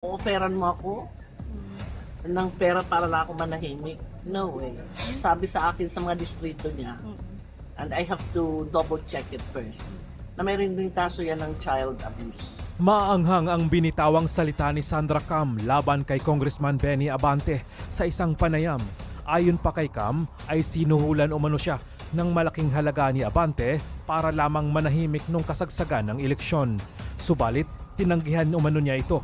Oferan mo ako ng pera para lang ako manahimik. No way. Sabi sa akin sa mga distrito niya, and I have to double check it first, na mayroon din kaso yan ng child abuse. Maanghang ang binitawang salita ni Sandra Cam laban kay Congressman Benny Abante sa isang panayam. Ayon pa kay Cam ay sinuhulan umano siya ng malaking halaga ni Abante para lamang manahimik nung kasagsagan ng eleksyon. Subalit, tinanggihan umano niya ito.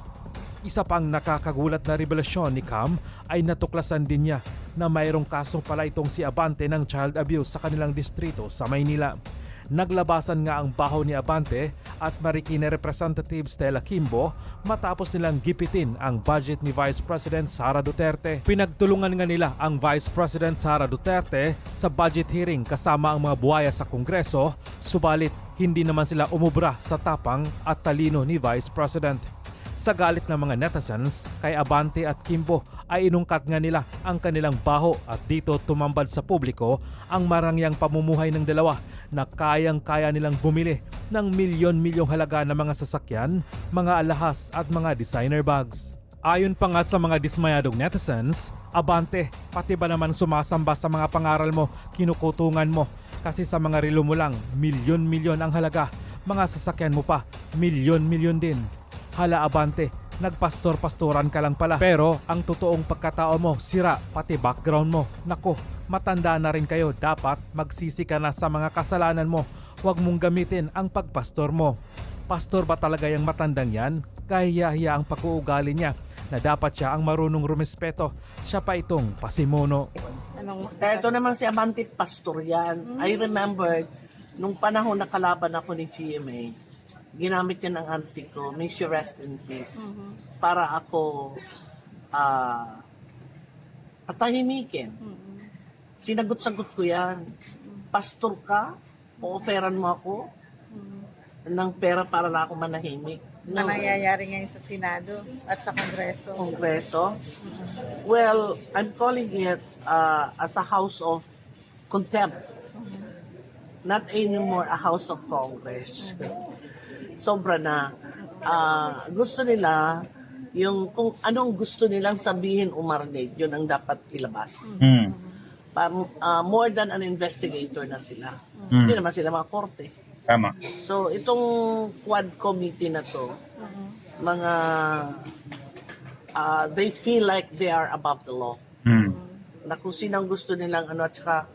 Isa pang nakakagulat na revelasyon ni Cam ay natuklasan din niya na mayroong kasong pala itong si Abante ng child abuse sa kanilang distrito sa Maynila. Naglabasan nga ang baho ni Abante at Marikina Representative Stella Kimbo matapos nilang gipitin ang budget ni Vice President Sara Duterte. Pinagtulungan nga nila ang Vice President Sara Duterte sa budget hearing kasama ang mga buhaya sa Kongreso, subalit hindi naman sila umubra sa tapang at talino ni Vice President. Sa galit ng mga netizens kay Abante at Kimbo ay inungkat nga nila ang kanilang baho at dito tumambad sa publiko ang marangyang pamumuhay ng dalawa na kayang-kaya nilang bumili ng milyon-milyong halaga ng mga sasakyan, mga alahas at mga designer bags. Ayon pa nga sa mga dismayadong netizens, Abante, pati ba naman sumasamba sa mga pangaral mo, kinukutungan mo kasi sa mga relo mo lang, milyon-milyon ang halaga, mga sasakyan mo pa, milyon-milyon din. Hala Abante, nagpastor-pastoran ka lang pala. Pero ang totoong pagkatao mo, sira, pati background mo. Nako, matanda na rin kayo. Dapat magsisi ka na sa mga kasalanan mo. Huwag mong gamitin ang pagpastor mo. Pastor ba talaga yung matandang yan? Kahiya-hiya ang pag-uugali niya na dapat siya ang marunong rumispeto. Siya pa itong pasimuno. Ito naman si Abante, pastor yan. I remember, nung panahon na kalaban ako ni GMA, ginamit niya ng auntie ko, may she rest in peace, para ako patahimikin. Sinagot-sagot ko yan. Pastor ka, o-offeran mo ako ng pera para lang ako manahimik. Na nangyayari ngayon sa Senado at sa Kongreso. Kongreso? Well, I'm calling it as a house of contempt. Not anymore a house of Congress. Sobra na. Gusto nila yung kung anong gusto nilang sabihin o marinig, yun ang dapat ilabas. More than an investigator na sila. Hindi naman sila mga korte. Tama. So itong quad committee na to, mga they feel like they are above the law. Na kung sinang gusto nilang ano, at saka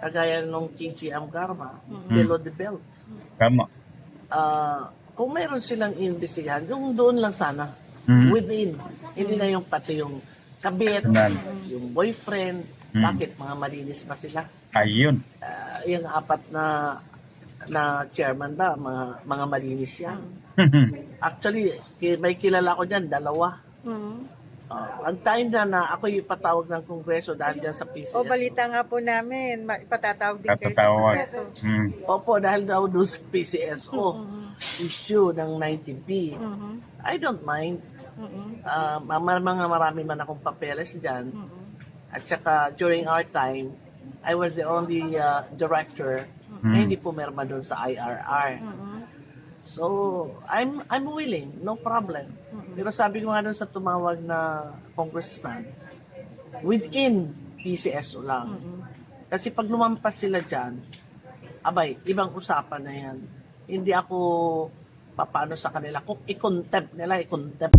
kagaya nung KG Amgarma, below the belt. Tama. Kung mayroon silang investigahan, yung doon lang sana, within, hindi na yung pati yung kabit, Personal. yung boyfriend, bakit mga malinis pa sila? Ayun. Yung apat na chairman ba, mga malinis yan. Actually, may kilala ko dyan, dalawa. Ang time na ako yung patawag ng Kongreso dahil dyan sa PCS. O balita nga po namin, ipatatawag din kayo sa Tatatawag. Kongreso. Opo, dahil daw doon sa PCSO, issue ng 19B. I don't mind. Marami man akong papeles dyan. At saka, during our time, I was the only director na hindi pumirma doon sa IRR. So, I'm willing, no problem. Pero sabi ko nga doon sa tumawag na congressman, within PCSO lang. Kasi pag lumampas sila dyan, abay, ibang usapan na yan. Hindi ako papaano sa kanila. Kung i-contempt nila, i-contempt